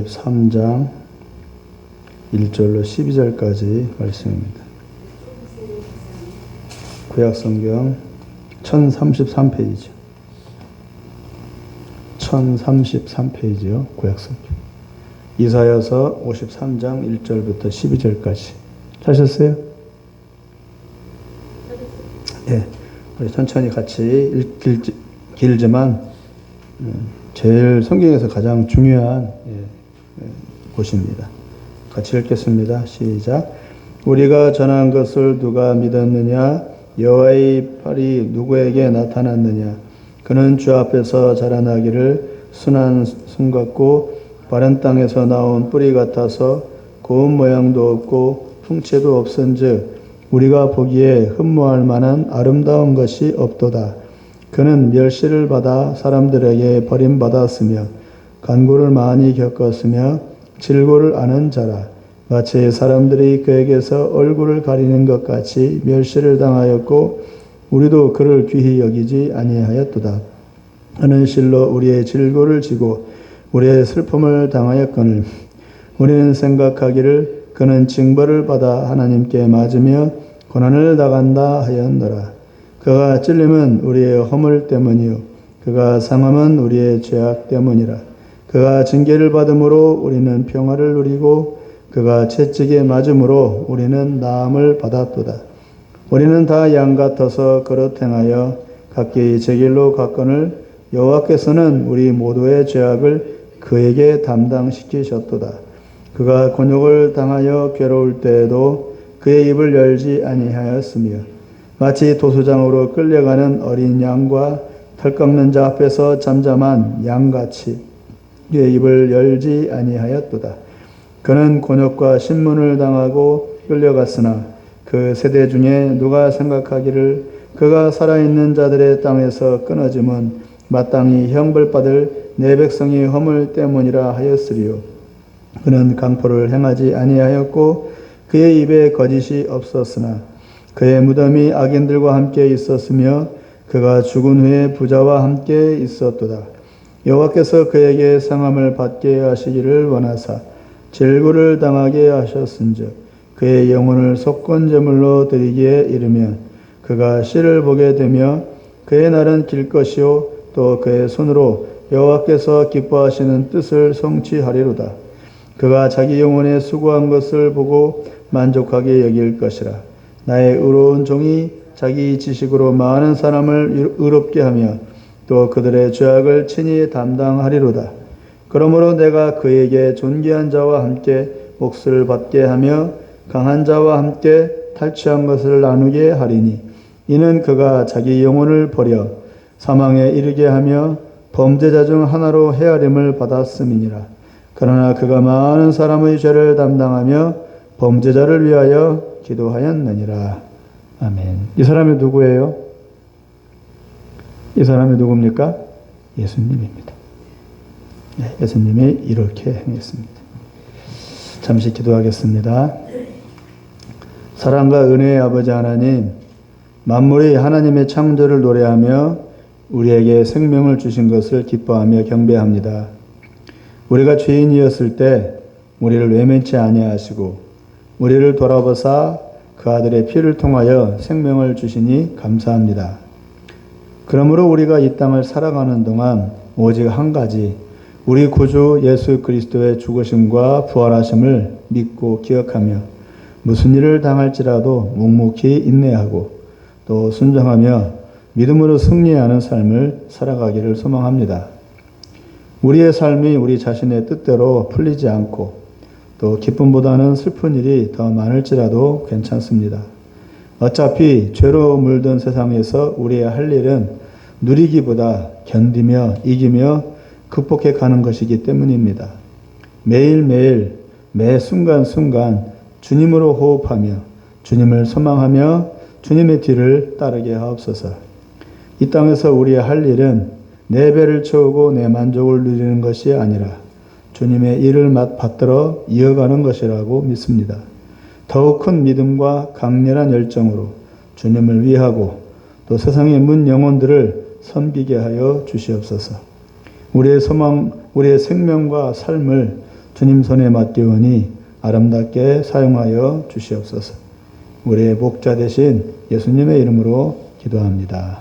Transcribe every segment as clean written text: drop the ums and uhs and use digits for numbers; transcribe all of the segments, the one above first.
53장 1절로 12절까지 말씀입니다. 구약성경 1033페이지. 1033페이지요. 구약성경. 이사야서 53장 1절부터 12절까지. 찾으셨어요? 네. 우리 천천히 같이 길지만 제일 성경에서 가장 중요한 곳입니다. 같이 읽겠습니다. 시작. 우리가 전한 것을 누가 믿었느냐? 여호와의 팔이 누구에게 나타났느냐? 그는 주 앞에서 자라나기를 순한 순 같고 바른 땅에서 나온 뿌리 같아서 고운 모양도 없고 풍채도 없은즉 우리가 보기에 흠모할 만한 아름다운 것이 없도다. 그는 멸시를 받아 사람들에게 버림받았으며 간고를 많이 겪었으며 질고를 아는 자라. 마치 사람들이 그에게서 얼굴을 가리는 것 같이 멸시를 당하였고 우리도 그를 귀히 여기지 아니하였도다. 그는 실로 우리의 질고를 지고 우리의 슬픔을 당하였거늘 우리는 생각하기를 그는 징벌을 받아 하나님께 맞으며 고난을 당한다 하였노라. 그가 찔림은 우리의 허물 때문이요 그가 상함은 우리의 죄악 때문이라. 그가 징계를 받음으로 우리는 평화를 누리고 그가 채찍에 맞음으로 우리는 나음을 받았도다. 우리는 다 양 같아서 그릇 행하여 각기 제 길로 갔거늘 여호와께서는 우리 모두의 죄악을 그에게 담당시키셨도다. 그가 곤욕을 당하여 괴로울 때에도 그의 입을 열지 아니하였으며 마치 도수장으로 끌려가는 어린 양과 털 깎는 자 앞에서 잠잠한 양같이 그의 입을 열지 아니하였도다. 그는 곤욕과 신문을 당하고 끌려갔으나 그 세대 중에 누가 생각하기를 그가 살아있는 자들의 땅에서 끊어짐은 마땅히 형벌받을 내 백성의 허물 때문이라 하였으리요. 그는 강포를 행하지 아니하였고 그의 입에 거짓이 없었으나 그의 무덤이 악인들과 함께 있었으며 그가 죽은 후에 부자와 함께 있었도다. 여호와께서 그에게 상함을 받게 하시기를 원하사 질고를 당하게 하셨은즉 그의 영혼을 속건제물로 드리기에 이르면 그가 씨를 보게 되며 그의 날은 길 것이요 또 그의 손으로 여호와께서 기뻐하시는 뜻을 성취하리로다. 그가 자기 영혼에 수고한 것을 보고 만족하게 여길 것이라. 나의 의로운 종이 자기 지식으로 많은 사람을 의롭게 하며 또 그들의 죄악을 친히 담당하리로다. 그러므로 내가 그에게 존귀한 자와 함께 몫을 받게 하며 강한 자와 함께 탈취한 것을 나누게 하리니 이는 그가 자기 영혼을 버려 사망에 이르게 하며 범죄자 중 하나로 헤아림을 받았음이니라. 그러나 그가 많은 사람의 죄를 담당하며 범죄자를 위하여 기도하였느니라. 아멘. 이 사람이 누구예요? 이 사람이 누굽니까? 예수님입니다. 네, 예수님이 이렇게 행했습니다. 잠시 기도하겠습니다. 사랑과 은혜의 아버지 하나님, 만물이 하나님의 창조를 노래하며 우리에게 생명을 주신 것을 기뻐하며 경배합니다. 우리가 죄인이었을 때 우리를 외면치 아니하시고 우리를 돌아보사 그 아들의 피를 통하여 생명을 주시니 감사합니다. 그러므로 우리가 이 땅을 살아가는 동안 오직 한 가지 우리 구주 예수 그리스도의 죽으심과 부활하심을 믿고 기억하며 무슨 일을 당할지라도 묵묵히 인내하고 또 순종하며 믿음으로 승리하는 삶을 살아가기를 소망합니다. 우리의 삶이 우리 자신의 뜻대로 풀리지 않고 또 기쁨보다는 슬픈 일이 더 많을지라도 괜찮습니다. 어차피 죄로 물든 세상에서 우리의 할 일은 누리기보다 견디며 이기며 극복해 가는 것이기 때문입니다. 매일매일 매 순간순간 주님으로 호흡하며 주님을 소망하며 주님의 뒤를 따르게 하옵소서. 이 땅에서 우리의 할 일은 내 배를 채우고 내 만족을 누리는 것이 아니라 주님의 일을 받들어 이어가는 것이라고 믿습니다. 더욱 큰 믿음과 강렬한 열정으로 주님을 위하고 또 세상의 문 영혼들을 섬기게 하여 주시옵소서. 우리의 소망, 우리의 생명과 삶을 주님 손에 맡기오니 아름답게 사용하여 주시옵소서. 우리의 목자 되신 예수님의 이름으로 기도합니다.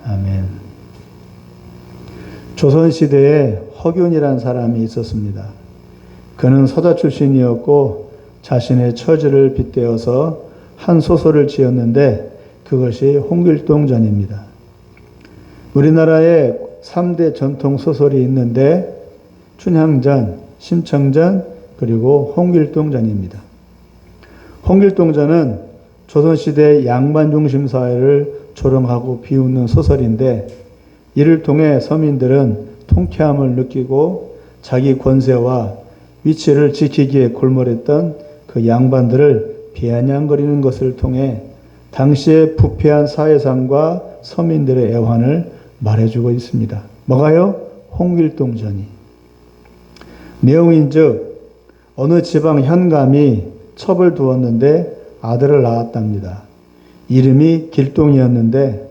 아멘. 조선시대에 허균이라는 사람이 있었습니다. 그는 서자 출신이었고 자신의 처지를 빗대어서 한 소설을 지었는데 그것이 홍길동전입니다. 우리나라에 3대 전통 소설이 있는데 춘향전, 심청전, 그리고 홍길동전입니다. 홍길동전은 조선시대 양반 중심 사회를 조롱하고 비웃는 소설인데 이를 통해 서민들은 통쾌함을 느끼고 자기 권세와 위치를 지키기에 골몰했던 그 양반들을 비아냥거리는 것을 통해 당시의 부패한 사회상과 서민들의 애환을 말해주고 있습니다. 뭐가요? 홍길동전이. 내용인즉 어느 지방 현감이 첩을 두었는데 아들을 낳았답니다. 이름이 길동이었는데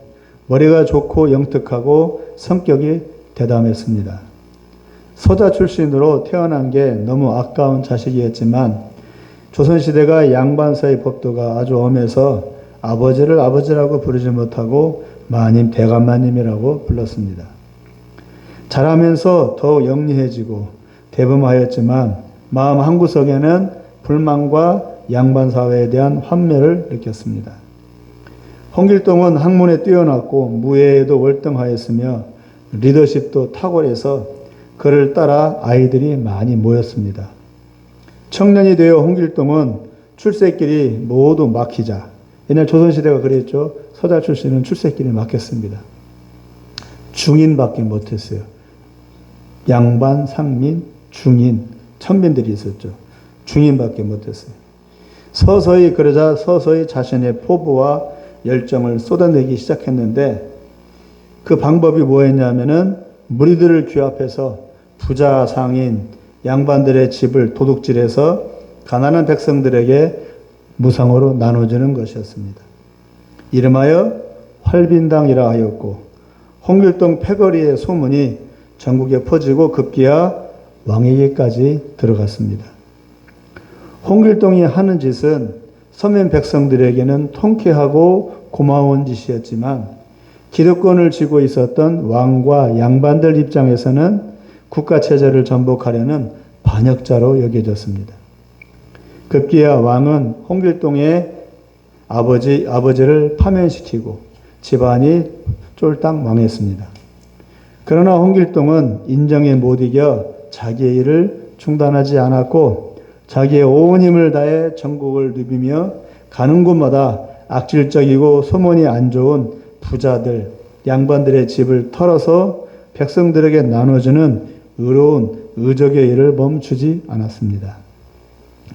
머리가 좋고 영특하고 성격이 대담했습니다. 서자 출신으로 태어난 게 너무 아까운 자식이었지만 조선시대가 양반사의 법도가 아주 엄해서 아버지를 아버지라고 부르지 못하고 마님 대감마님이라고 불렀습니다. 자라면서 더욱 영리해지고 대범하였지만 마음 한구석에는 불만과 양반사회에 대한 환멸을 느꼈습니다. 홍길동은 학문에 뛰어났고 무예에도 월등하였으며 리더십도 탁월해서 그를 따라 아이들이 많이 모였습니다. 청년이 되어 홍길동은 출세길이 모두 막히자, 옛날 조선시대가 그랬죠. 서자 출신은 출세길이 막혔습니다. 중인밖에 못했어요. 양반, 상민, 중인, 천민들이 있었죠. 중인밖에 못했어요. 서서히 그러자 서서히 자신의 포부와 열정을 쏟아내기 시작했는데 그 방법이 뭐였냐면은 무리들을 규합해서 부자 상인 양반들의 집을 도둑질해서 가난한 백성들에게 무상으로 나눠주는 것이었습니다. 이름하여 활빈당이라 하였고 홍길동 패거리의 소문이 전국에 퍼지고 급기야 왕에게까지 들어갔습니다. 홍길동이 하는 짓은 서민 백성들에게는 통쾌하고 고마운 짓이었지만 기득권을 쥐고 있었던 왕과 양반들 입장에서는 국가 체제를 전복하려는 반역자로 여겨졌습니다. 급기야 왕은 홍길동의 아버지를 파면시키고 집안이 쫄딱 망했습니다. 그러나 홍길동은 인정에 못 이겨 자기의 일을 중단하지 않았고 자기의 온 힘을 다해 전국을 누비며 가는 곳마다 악질적이고 소문이 안 좋은 부자들, 양반들의 집을 털어서 백성들에게 나눠주는 의로운 의적의 일을 멈추지 않았습니다.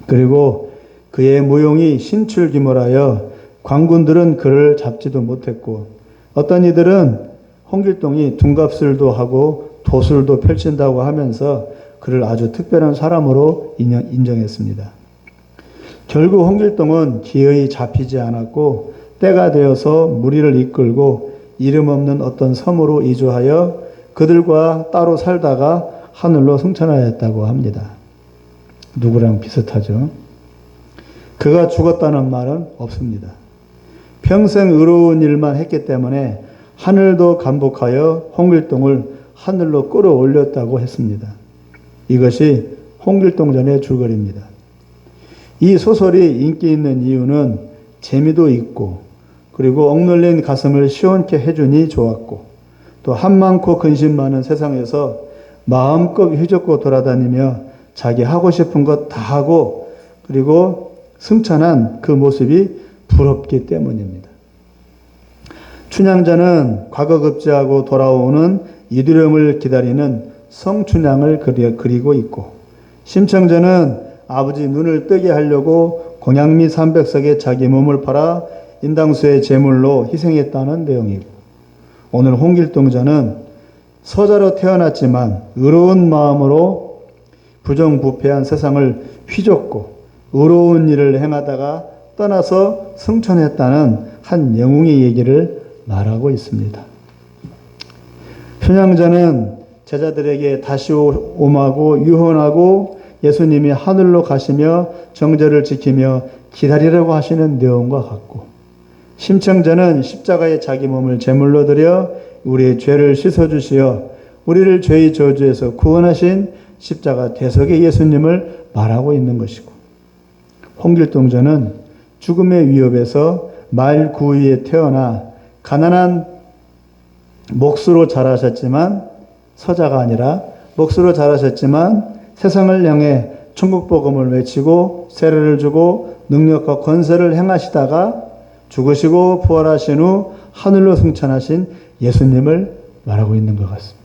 그리고 그의 무용이 신출귀몰하여 관군들은 그를 잡지도 못했고 어떤 이들은 홍길동이 둔갑술도 하고 도술도 펼친다고 하면서 그를 아주 특별한 사람으로 인정했습니다. 결국 홍길동은 기어이 잡히지 않았고 때가 되어서 무리를 이끌고 이름 없는 어떤 섬으로 이주하여 그들과 따로 살다가 하늘로 승천하였다고 합니다. 누구랑 비슷하죠? 그가 죽었다는 말은 없습니다. 평생 의로운 일만 했기 때문에 하늘도 감복하여 홍길동을 하늘로 끌어올렸다고 했습니다. 이것이 홍길동전의 줄거리입니다. 이 소설이 인기 있는 이유는 재미도 있고 그리고 억눌린 가슴을 시원케 해주니 좋았고 또 한많고 근심 많은 세상에서 마음껏 휘젓고 돌아다니며 자기 하고 싶은 것 다 하고 그리고 승천한 그 모습이 부럽기 때문입니다. 춘향전은 과거급제하고 돌아오는 이두령을 기다리는 성춘향을 그리고 있고 심청전은 아버지 눈을 뜨게 하려고 공양미 300석에 자기 몸을 팔아 인당수의 제물로 희생했다는 내용이고 오늘 홍길동전은 서자로 태어났지만 의로운 마음으로 부정부패한 세상을 휘젓고 의로운 일을 행하다가 떠나서 승천했다는 한 영웅의 얘기를 말하고 있습니다. 춘향전은 제자들에게 다시 오마고 유헌하고 예수님이 하늘로 가시며 정절을 지키며 기다리라고 하시는 내용과 같고, 심청전은 십자가에 자기 몸을 제물로 드려 우리의 죄를 씻어주시어 우리를 죄의 저주에서 구원하신 십자가 대속의 예수님을 말하고 있는 것이고, 홍길동전은 죽음의 위협에서 말 구유에 태어나 가난한 몫으로 자라셨지만, 서자가 아니라 몫으로 자라셨지만 세상을 향해 천국 복음을 외치고 세례를 주고 능력과 권세를 행하시다가 죽으시고 부활하신 후 하늘로 승천하신 예수님을 말하고 있는 것 같습니다.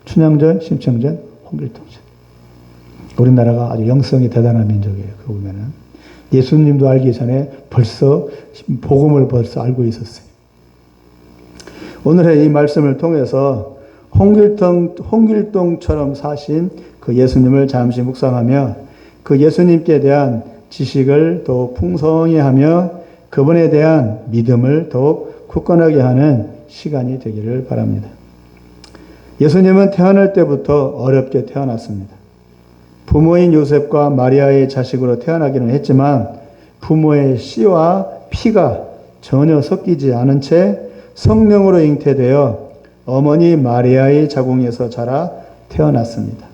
춘향전, 심청전, 홍길동전. 우리나라가 아주 영성이 대단한 민족이에요. 그거 보면은 예수님도 알기 전에 벌써 복음을 벌써 알고 있었어요. 오늘의 이 말씀을 통해서 홍길동처럼 사신 그 예수님을 잠시 묵상하며 그 예수님께 대한 지식을 더 풍성히 하며 그분에 대한 믿음을 더욱 굳건하게 하는 시간이 되기를 바랍니다. 예수님은 태어날 때부터 어렵게 태어났습니다. 부모인 요셉과 마리아의 자식으로 태어나기는 했지만 부모의 씨와 피가 전혀 섞이지 않은 채 성령으로 잉태되어 어머니 마리아의 자궁에서 자라 태어났습니다.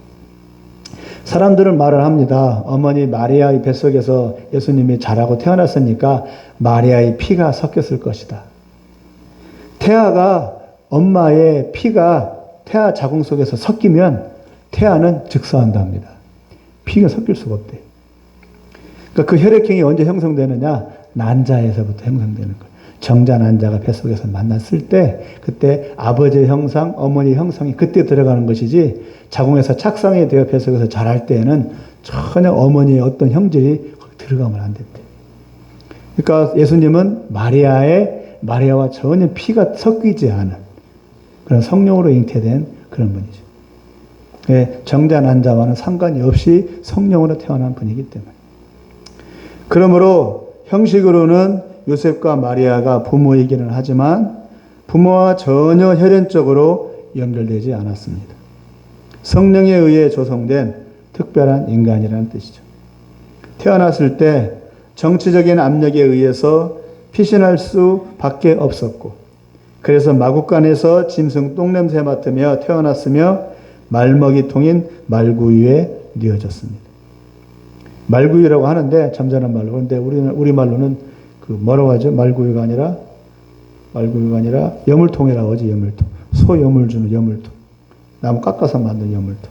사람들은 말을 합니다. 어머니 마리아의 뱃속에서 예수님이 자라고 태어났으니까 마리아의 피가 섞였을 것이다. 태아가 엄마의 피가 태아 자궁 속에서 섞이면 태아는 즉사한답니다. 피가 섞일 수가 없대. 그러니까 그 혈액형이 언제 형성되느냐? 난자에서부터 형성되는 거예요. 정자 난자가 뱃속에서 만났을 때 그때 아버지의 형상, 어머니의 형상이 그때 들어가는 것이지 자궁에서 착상이 되어 뱃속에서 자랄 때에는 전혀 어머니의 어떤 형질이 들어가면 안 된대. 그러니까 예수님은 마리아와 전혀 피가 섞이지 않은 그런 성령으로 잉태된 그런 분이죠. 정자 난자와는 상관이 없이 성령으로 태어난 분이기 때문에. 그러므로 형식으로는 요셉과 마리아가 부모이기는 하지만 부모와 전혀 혈연적으로 연결되지 않았습니다. 성령에 의해 조성된 특별한 인간이라는 뜻이죠. 태어났을 때 정치적인 압력에 의해서 피신할 수밖에 없었고, 그래서 마국간에서 짐승 똥냄새 맡으며 태어났으며 말먹이통인 말구유에 뉘어졌습니다. 말구유라고 하는데 점잖은 말로, 그런데 우리 말로는 그 뭐라고 하죠? 말구유가 아니라 여물통이라고 하지. 여물통. 소 여물 주는 여물통. 나무 깎아서 만든 여물통.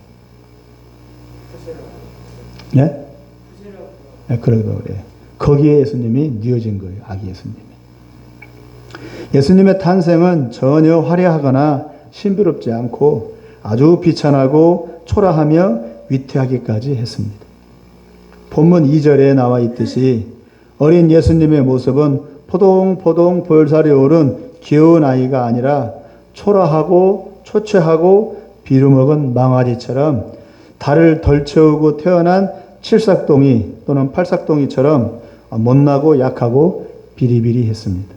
예? 네, 그러기도 그래요. 거기에 예수님이 뉘어진 거예요. 아기 예수님이. 예수님의 탄생은 전혀 화려하거나 신비롭지 않고 아주 비천하고 초라하며 위태하기까지 했습니다. 본문 2절에 나와 있듯이 어린 예수님의 모습은 포동포동 볼살이 오른 귀여운 아이가 아니라 초라하고 초췌하고 비루먹은 망아지처럼 달을 덜 채우고 태어난 칠삭동이 또는 팔삭동이처럼 못나고 약하고 비리비리했습니다.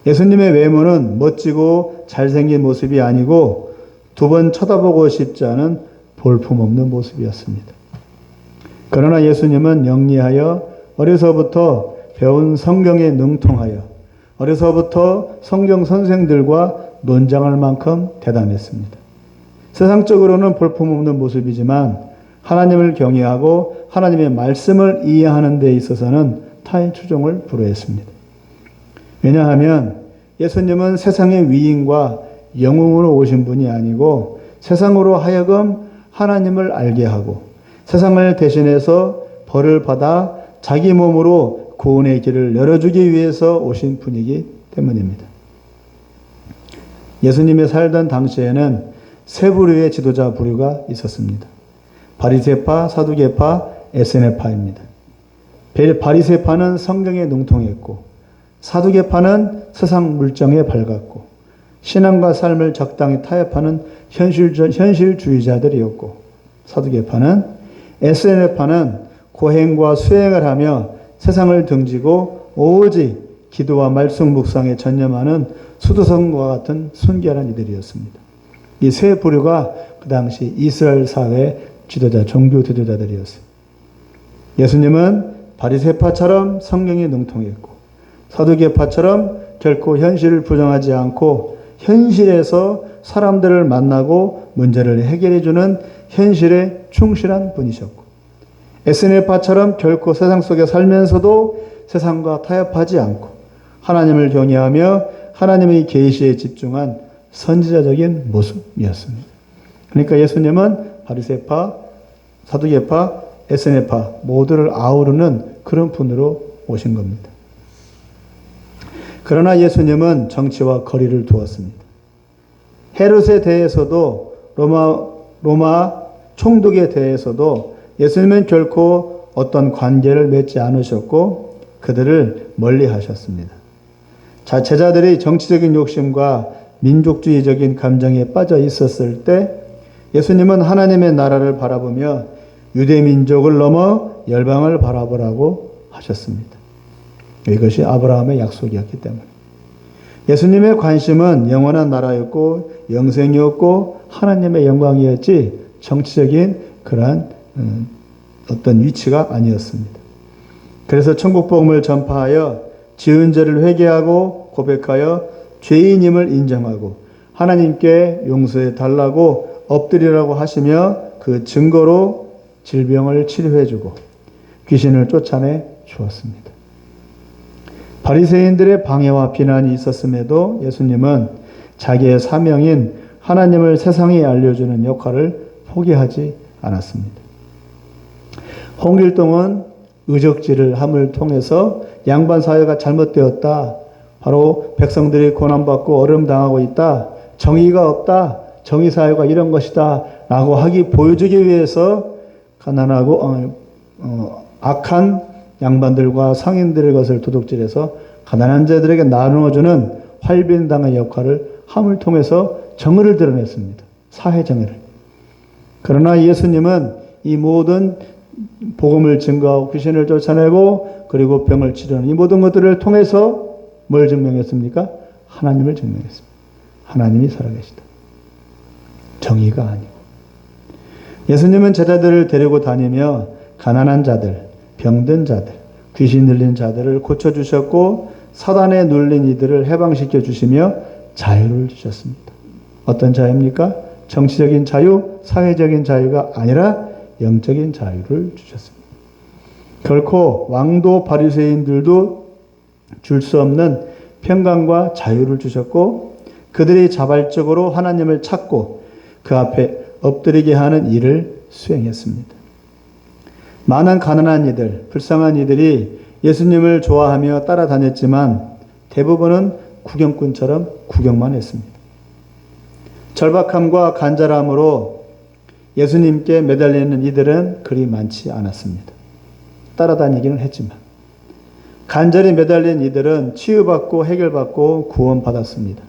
예수님의 외모는 멋지고 잘생긴 모습이 아니고 두 번 쳐다보고 싶지 않은 볼품없는 모습이었습니다. 그러나 예수님은 영리하여 어려서부터 배운 성경에 능통하여 어려서부터 성경 선생들과 논장할 만큼 대담했습니다. 세상적으로는 볼품없는 모습이지만 하나님을 경외하고 하나님의 말씀을 이해하는 데 있어서는 타의 추종을 불허했습니다. 왜냐하면 예수님은 세상의 위인과 영웅으로 오신 분이 아니고 세상으로 하여금 하나님을 알게 하고 세상을 대신해서 벌을 받아 자기 몸으로 구원의 길을 열어주기 위해서 오신 분이기 때문입니다. 예수님이 살던 당시에는 세 부류의 지도자 부류가 있었습니다. 바리새파, 사두개파, 에세네파입니다. 바리새파는 성경에 능통했고 사두개파는 세상 물정에 밝았고 신앙과 삶을 적당히 타협하는 현실주의자들이었고 에세네파는 고행과 수행을 하며 세상을 등지고 오직 기도와 말씀 묵상에 전념하는 수도성과 같은 순결한 이들이었습니다. 이 세 부류가 그 당시 이스라엘 사회의 지도자, 종교 지도자들이었어요. 예수님은 바리새파처럼 성경에 능통했고 사두개파처럼 결코 현실을 부정하지 않고 현실에서 사람들을 만나고 문제를 해결해주는 현실에 충실한 분이셨고 에스네파처럼 결코 세상 속에 살면서도 세상과 타협하지 않고 하나님을 경외하며 하나님의 계시에 집중한 선지자적인 모습이었습니다. 그러니까 예수님은 바리새파, 사두개파, 에스네파 모두를 아우르는 그런 분으로 오신 겁니다. 그러나 예수님은 정치와 거리를 두었습니다. 헤롯에 대해서도 로마 총독에 대해서도 예수님은 결코 어떤 관계를 맺지 않으셨고 그들을 멀리 하셨습니다. 제자들이 정치적인 욕심과 민족주의적인 감정에 빠져 있었을 때 예수님은 하나님의 나라를 바라보며 유대민족을 넘어 열방을 바라보라고 하셨습니다. 이것이 아브라함의 약속이었기 때문에 예수님의 관심은 영원한 나라였고 영생이었고 하나님의 영광이었지 정치적인 그러한 어떤 위치가 아니었습니다. 그래서 천국복음을 전파하여 지은 죄를 회개하고 고백하여 죄인임을 인정하고 하나님께 용서해 달라고 엎드리라고 하시며 그 증거로 질병을 치료해주고 귀신을 쫓아내 주었습니다. 바리새인들의 방해와 비난이 있었음에도 예수님은 자기의 사명인 하나님을 세상에 알려주는 역할을 포기하지 않았습니다. 홍길동은 의적지를 함을 통해서 양반 사회가 잘못되었다. 바로 백성들이 고난받고 어려움당하고 있다. 정의가 없다. 정의사회가 이런 것이다. 라고 보여주기 위해서 가난하고 악한 양반들과 상인들의 것을 도둑질해서 가난한 자들에게 나누어주는 활빈당의 역할을 함을 통해서 정의를 드러냈습니다. 사회 정의를. 그러나 예수님은 이 모든 복음을 증거하고 귀신을 쫓아내고 그리고 병을 치료하는 이 모든 것들을 통해서 뭘 증명했습니까? 하나님을 증명했습니다. 하나님이 살아계시다. 정의가 아니고. 예수님은 제자들을 데리고 다니며 가난한 자들, 병든 자들, 귀신 들린 자들을 고쳐주셨고 사단에 눌린 이들을 해방시켜 주시며 자유를 주셨습니다. 어떤 자유입니까? 정치적인 자유, 사회적인 자유가 아니라 영적인 자유를 주셨습니다. 결코 왕도 바리새인들도 줄 수 없는 평강과 자유를 주셨고 그들이 자발적으로 하나님을 찾고 그 앞에 엎드리게 하는 일을 수행했습니다. 많은 가난한 이들, 불쌍한 이들이 예수님을 좋아하며 따라다녔지만 대부분은 구경꾼처럼 구경만 했습니다. 절박함과 간절함으로 예수님께 매달리는 이들은 그리 많지 않았습니다. 따라다니기는 했지만 간절히 매달린 이들은 치유받고 해결받고 구원받았습니다.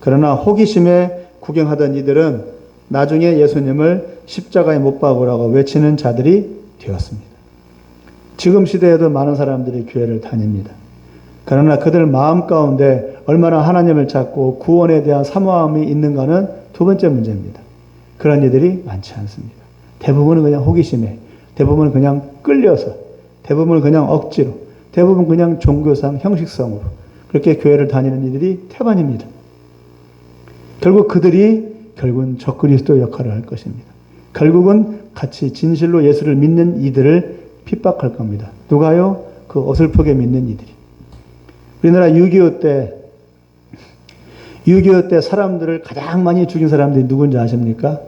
그러나 호기심에 구경하던 이들은 나중에 예수님을 십자가에 못 박으라고 외치는 자들이 되었습니다. 지금 시대에도 많은 사람들이 교회를 다닙니다. 그러나 그들 마음 가운데 얼마나 하나님을 찾고 구원에 대한 사모함이 있는가는 두 번째 문제입니다. 그런 이들이 많지 않습니다. 대부분은 그냥 호기심에, 대부분은 그냥 끌려서, 대부분은 그냥 억지로, 대부분 그냥 종교상 형식성으로 그렇게 교회를 다니는 이들이 태반입니다. 결국은 적그리스도 역할을 할 것입니다. 결국은 같이 진실로 예수를 믿는 이들을 핍박할 겁니다. 누가요? 그 어설프게 믿는 이들이. 우리나라 6.25 때 사람들을 가장 많이 죽인 사람들이 누군지 아십니까?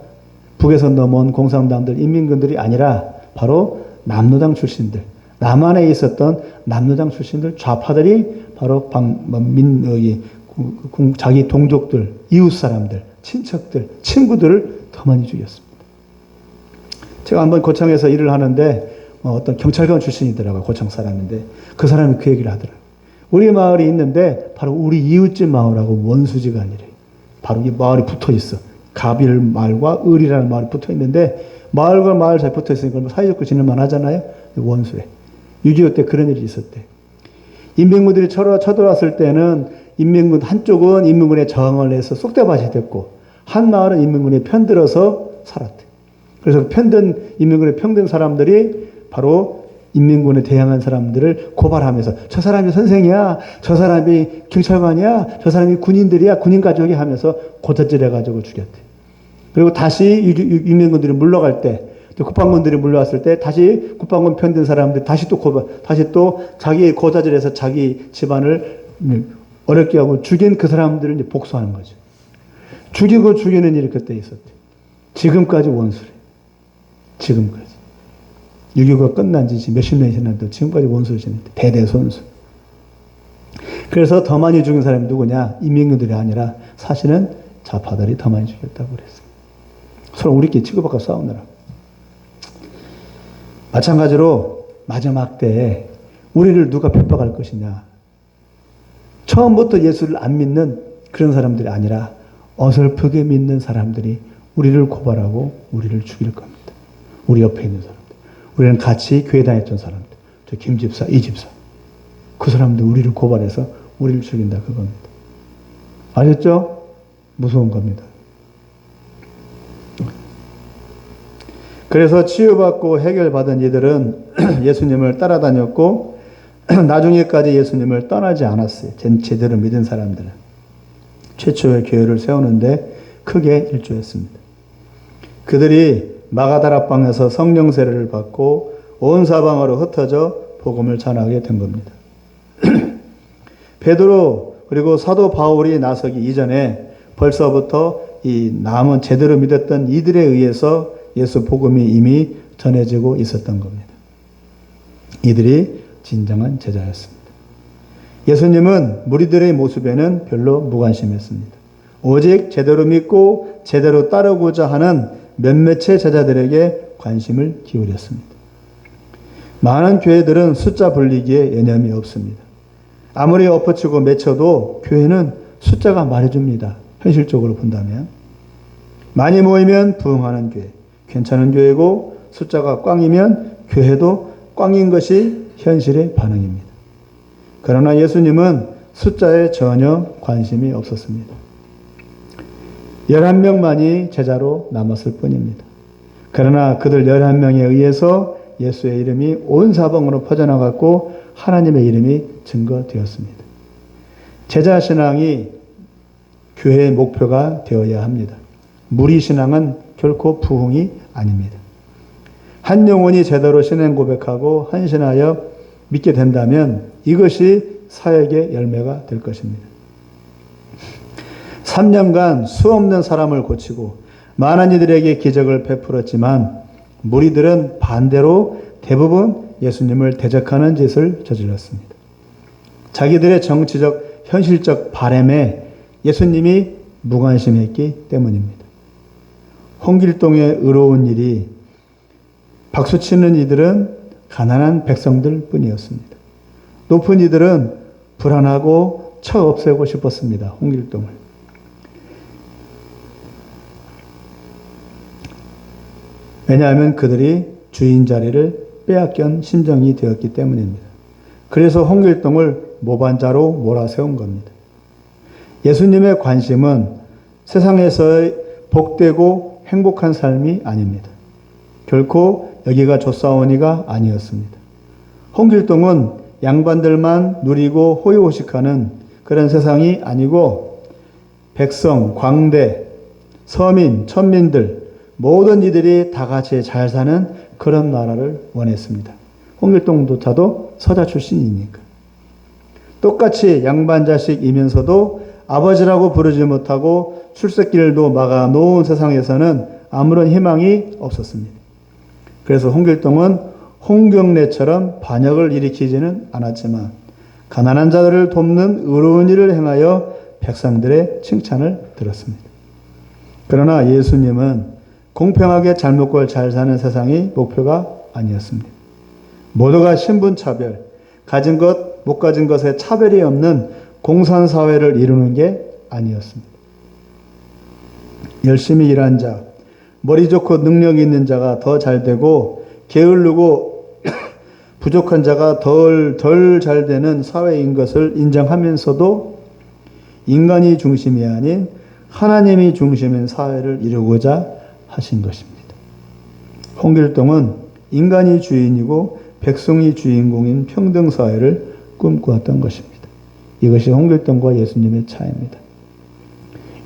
북에서 넘어온 공산당들, 인민군들이 아니라 바로 남노당 출신들, 남한에 있었던 남노당 출신들, 좌파들이 바로 자기 동족들, 이웃 사람들, 친척들, 친구들을 더 많이 죽였습니다. 제가 한번 고창에서 일을 하는데 어떤 경찰관 출신이더라고요. 고창 사람인데 그 사람이 그 얘기를 하더라고요. 우리 마을이 있는데 바로 우리 이웃집 마을하고 원수지간이래요. 바로 이 마을이 붙어 있어. 가빌 마을과 을이라는 마을이 붙어 있는데 마을과 마을 잘 붙어 있으니까 사이좋게 지낼만 하잖아요. 원수래. 6.25 때 그런 일이 있었대. 인민군들이 쳐들어왔을 때는 한쪽은 인민군에 저항을 해서 쏙대밭이 됐고 한 마을은 인민군에 편들어서 살았대. 그래서 인민군의 평등 사람들이 바로 인민군에 대항한 사람들을 고발하면서 저 사람이 선생이야, 저 사람이 경찰관이야, 저 사람이 군인들이야, 군인 가족이 하면서 고자질해가지고 죽였대. 그리고 다시 인민군들이 물러갈 때, 또 국방군들이 물러왔을 때 다시 국방군 편든 사람들이 다시 또 자기 고자질해서 자기 집안을 어렵게 하고 죽인 그 사람들을 이제 복수하는 거죠. 죽이고 죽이는 일이 그때 있었대. 지금까지 원수래. 지금까지. 6.25가 끝난 지 몇십 년이 지났는데 지금까지 원수를 지냈대. 대대손수. 그래서 더 많이 죽인 사람이 누구냐? 인민군들이 아니라 사실은 좌파들이 더 많이 죽였다고 그랬어요. 서로 우리끼리 치고받고 싸우느라. 마찬가지로 마지막 때에 우리를 누가 핍박할 것이냐. 처음부터 예수를 안 믿는 그런 사람들이 아니라 어설프게 믿는 사람들이 우리를 고발하고 우리를 죽일 겁니다. 우리 옆에 있는 사람들. 우리는 같이 교회 다녔던 사람들. 저 김 집사, 이 집사. 그 사람들 우리를 고발해서 우리를 죽인다 그겁니다. 아셨죠? 무서운 겁니다. 그래서 치유받고 해결받은 이들은 예수님을 따라다녔고 나중에까지 예수님을 떠나지 않았어요. 제대로 믿은 사람들은. 최초의 교회를 세우는데 크게 일조했습니다. 그들이 마가다락방에서 성령 세례를 받고 온 사방으로 흩어져 복음을 전하게 된 겁니다. 베드로 그리고 사도 바울이 나서기 이전에 벌써부터 이 남은 제대로 믿었던 이들에 의해서 예수 복음이 이미 전해지고 있었던 겁니다. 이들이 진정한 제자였습니다. 예수님은 무리들의 모습에는 별로 무관심했습니다. 오직 제대로 믿고 제대로 따르고자 하는 몇몇의 제자들에게 관심을 기울였습니다. 많은 교회들은 숫자 불리기에 여념이 없습니다. 아무리 엎어치고 맺혀도 교회는 숫자가 말해줍니다. 현실적으로 본다면. 많이 모이면 부흥하는 교회, 괜찮은 교회고 숫자가 꽝이면 교회도 꽝인 것이 현실의 반응입니다. 그러나 예수님은 숫자에 전혀 관심이 없었습니다. 11명만이 제자로 남았을 뿐입니다. 그러나 그들 11명에 의해서 예수의 이름이 온 사방으로 퍼져나갔고 하나님의 이름이 증거되었습니다. 제자신앙이 교회의 목표가 되어야 합니다. 무리신앙은 결코 부흥이 아닙니다. 한 영혼이 제대로 신앙 고백하고 헌신하여 믿게 된다면 이것이 사역의 열매가 될 것입니다. 3년간 수없는 사람을 고치고 많은 이들에게 기적을 베풀었지만 무리들은 반대로 대부분 예수님을 대적하는 짓을 저질렀습니다. 자기들의 정치적, 현실적 바램에 예수님이 무관심했기 때문입니다. 홍길동의 의로운 일이 박수치는 이들은 가난한 백성들 뿐이었습니다. 높은 이들은 불안하고 쳐 없애고 싶었습니다. 홍길동을. 왜냐하면 그들이 주인 자리를 빼앗긴 심정이 되었기 때문입니다. 그래서 홍길동을 모반자로 몰아세운 겁니다. 예수님의 관심은 세상에서의 복되고 행복한 삶이 아닙니다. 결코 여기가 좋사오니가 아니었습니다. 홍길동은 양반들만 누리고 호의호식하는 그런 세상이 아니고 백성, 광대, 서민, 천민들 모든 이들이 다 같이 잘 사는 그런 나라를 원했습니다. 홍길동조차도 서자 출신이니까. 똑같이 양반 자식이면서도 아버지라고 부르지 못하고 출세길도 막아 놓은 세상에서는 아무런 희망이 없었습니다. 그래서 홍길동은 홍경래처럼 반역을 일으키지는 않았지만 가난한 자들을 돕는 의로운 일을 행하여 백성들의 칭찬을 들었습니다. 그러나 예수님은 공평하게 잘 먹고 잘 사는 세상이 목표가 아니었습니다. 모두가 신분차별, 가진 것, 못 가진 것에 차별이 없는 공산사회를 이루는 게 아니었습니다. 열심히 일한 자, 머리 좋고 능력 있는 자가 더 잘 되고 게으르고 부족한 자가 덜 잘 되는 사회인 것을 인정하면서도 인간이 중심이 아닌 하나님이 중심인 사회를 이루고자 하신 것입니다. 홍길동은 인간이 주인이고 백성이 주인공인 평등사회를 꿈꾸었던 것입니다. 이것이 홍길동과 예수님의 차이입니다.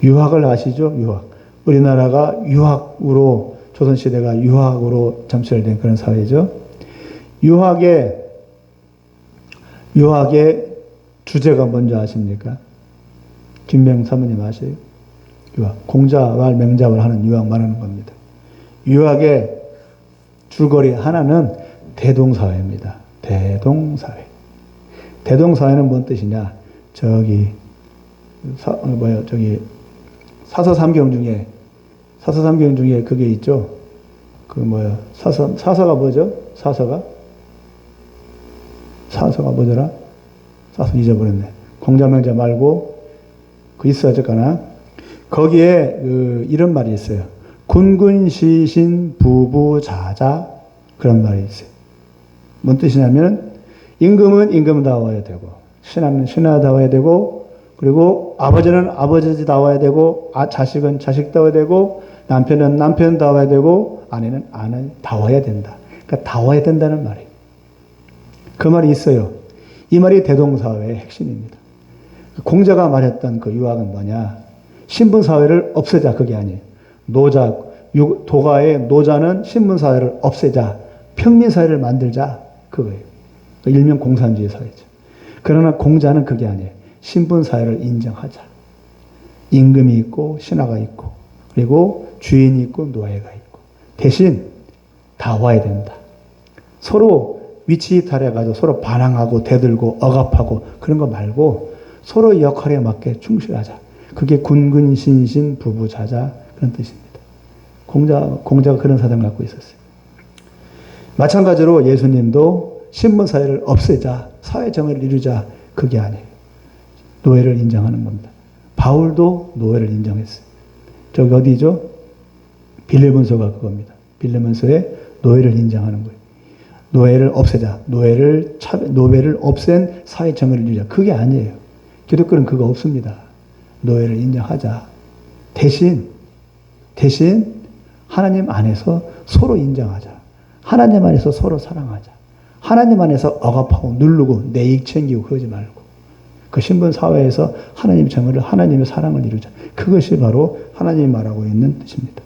유학을 아시죠? 유학. 우리나라가 유학으로, 조선시대가 유학으로 점철된 그런 사회죠. 유학의 주제가 뭔지 아십니까? 김명 사모님 아세요? 유학. 공자와 맹자를 하는 유학 말하는 겁니다. 유학의 줄거리 하나는 대동사회입니다. 대동사회. 대동사회는 뭔 뜻이냐? 사서삼경 중에 그게 있죠. 사서가 뭐죠? 사서가 뭐더라? 사서 잊어버렸네. 공자명자 말고 그 있어야 될까나? 거기에 이런 말이 있어요. 군군시신 부부자자, 그런 말이 있어요. 뭔 뜻이냐면 임금은 임금다워야 되고, 신하는 신하다워야 되고, 그리고 아버지는 아버지다워야 되고, 자식은 자식다워야 되고, 남편은 남편다워야 되고, 아내는 아내다워야 된다. 그러니까 다워야 된다는 말이에요. 그 말이 있어요. 이 말이 대동사회의 핵심입니다. 공자가 말했던 그 유학은 뭐냐? 신분사회를 없애자, 그게 아니에요. 도가의 노자는 신분사회를 없애자, 평민사회를 만들자, 그거예요. 일명 공산주의 사회죠. 그러나 공자는 그게 아니에요. 신분사회를 인정하자. 임금이 있고 신하가 있고 그리고 주인이 있고 노예가 있고, 대신 다와야 된다. 서로 위치 이탈해가지고 서로 반항하고 대들고 억압하고 그런 거 말고 서로 역할에 맞게 충실하자. 그게 군군신신 부부자자, 그런 뜻입니다. 공자가 그런 사상을 갖고 있었어요. 마찬가지로 예수님도 신분사회를 없애자, 사회정의를 이루자, 그게 아니에요. 노예를 인정하는 겁니다. 바울도 노예를 인정했어요. 저기 어디죠? 빌레몬서가 그겁니다. 빌레몬서에 노예를 인정하는 거예요. 노예를 없애자, 노예를 없앤 사회정의를 이루자, 그게 아니에요. 기독교는 그거 없습니다. 노예를 인정하자. 대신 하나님 안에서 서로 인정하자. 하나님 안에서 서로 사랑하자. 하나님 안에서 억압하고 누르고 내 이익 챙기고 그러지 말고, 그 신분 사회에서 하나님의 정의를, 하나님의 사랑을 이루자. 그것이 바로 하나님이 말하고 있는 뜻입니다.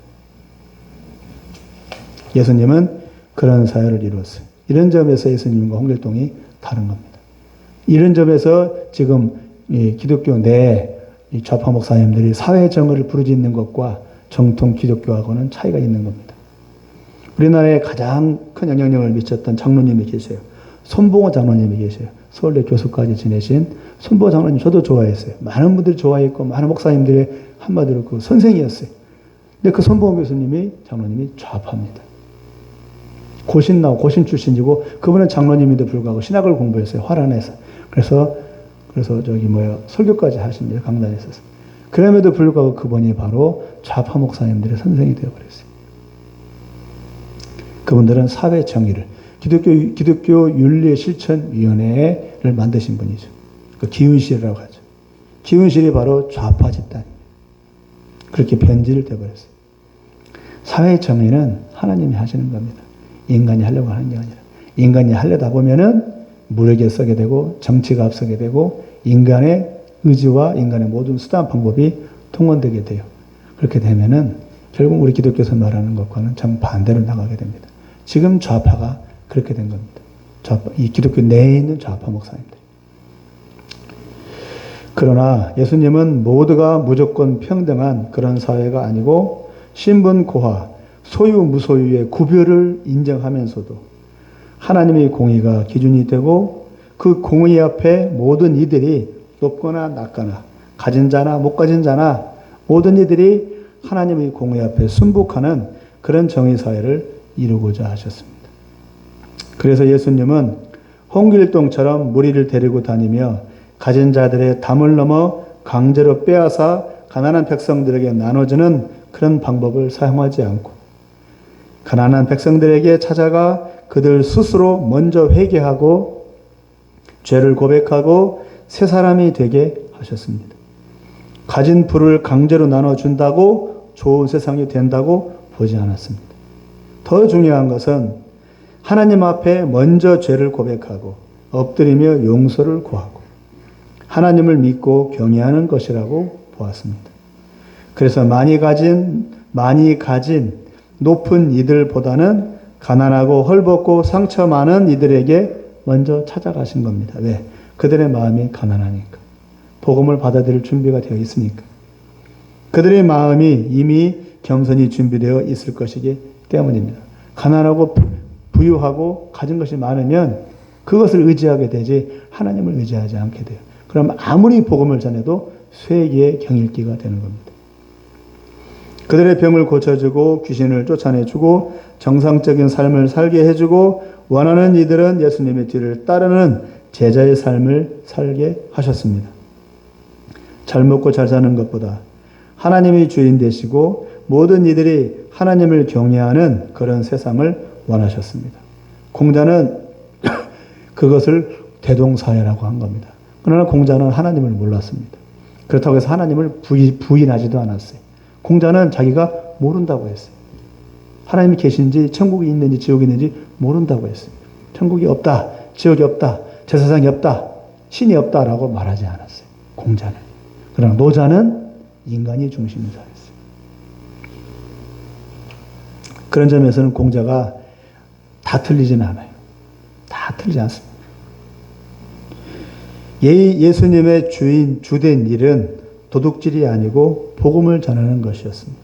예수님은 그런 사회를 이루었어요. 이런 점에서 예수님과 홍길동이 다른 겁니다. 이런 점에서 지금 기독교 내 좌파 목사님들이 사회 정의를 부르짖는 것과 정통 기독교하고는 차이가 있는 겁니다. 우리나라에 가장 큰 영향력을 미쳤던 장로님이 계세요. 손봉호 장로님이 계세요. 서울대 교수까지 지내신 손봉호 장로님, 저도 좋아했어요. 많은 분들이 좋아했고 많은 목사님들의 한마디로 그 선생이었어요. 근데 그 손봉호 장로님이 좌파입니다. 고신 출신이고, 그분은 장로님인데 불구하고 신학을 공부했어요. 화란에서. 그래서 설교까지 하십니다. 강단에 있어서. 그럼에도 불구하고 그분이 바로 좌파 목사님들의 선생이 되어버렸어요. 그분들은 사회 정의를, 기독교 윤리실천위원회를 만드신 분이죠. 그 기운실이라고 하죠. 기운실이 바로 좌파 집단입니다. 그렇게 변질을 되어버렸어요. 사회 정의는 하나님이 하시는 겁니다. 인간이 하려고 하는 게 아니라. 인간이 하려다 보면은 무력에 서게 되고 정치가 앞서게 되고 인간의 의지와 인간의 모든 수단 방법이 통원되게 돼요. 그렇게 되면은 결국 우리 기독교에서 말하는 것과는 참 반대로 나가게 됩니다. 지금 좌파가 그렇게 된 겁니다. 이 기독교 내에 있는 좌파 목사님들. 그러나 예수님은 모두가 무조건 평등한 그런 사회가 아니고 신분 고하, 소유 무소유의 구별을 인정하면서도 하나님의 공의가 기준이 되고, 그 공의 앞에 모든 이들이 높거나 낮거나 가진 자나 못 가진 자나 모든 이들이 하나님의 공의 앞에 순복하는 그런 정의사회를 이루고자 하셨습니다. 그래서 예수님은 홍길동처럼 무리를 데리고 다니며 가진 자들의 담을 넘어 강제로 빼앗아 가난한 백성들에게 나눠주는 그런 방법을 사용하지 않고, 가난한 백성들에게 찾아가 그들 스스로 먼저 회개하고 죄를 고백하고 새 사람이 되게 하셨습니다. 가진 부를 강제로 나눠준다고 좋은 세상이 된다고 보지 않았습니다. 더 중요한 것은 하나님 앞에 먼저 죄를 고백하고 엎드리며 용서를 구하고 하나님을 믿고 경외하는 것이라고 보았습니다. 그래서 많이 가진 높은 이들보다는 가난하고 헐벗고 상처 많은 이들에게 먼저 찾아가신 겁니다. 왜? 그들의 마음이 가난하니까. 복음을 받아들일 준비가 되어 있으니까. 그들의 마음이 이미 겸손히 준비되어 있을 것이기 때문입니다. 가난하고 부유하고 가진 것이 많으면 그것을 의지하게 되지 하나님을 의지하지 않게 돼요. 그럼 아무리 복음을 전해도 쇠기의 경일기가 되는 겁니다. 그들의 병을 고쳐주고 귀신을 쫓아내주고 정상적인 삶을 살게 해주고 원하는 이들은 예수님의 뒤를 따르는 제자의 삶을 살게 하셨습니다. 잘 먹고 잘 사는 것보다 하나님이 주인 되시고 모든 이들이 하나님을 경외하는 그런 세상을 원하셨습니다. 공자는 그것을 대동사회라고 한 겁니다. 그러나 공자는 하나님을 몰랐습니다. 그렇다고 해서 하나님을 부인하지도 않았어요. 공자는 자기가 모른다고 했어요. 하나님이 계신지 천국이 있는지 지옥이 있는지 모른다고 했어요. 천국이 없다, 지옥이 없다, 제사장이 없다, 신이 없다라고 말하지 않았어요. 공자는. 그러나 노자는 인간이 중심인 자였어요. 그런 점에서는 공자가 다 틀리지는 않아요. 다 틀리지 않습니다. 예수님의 주된 일은 도둑질이 아니고 복음을 전하는 것이었습니다.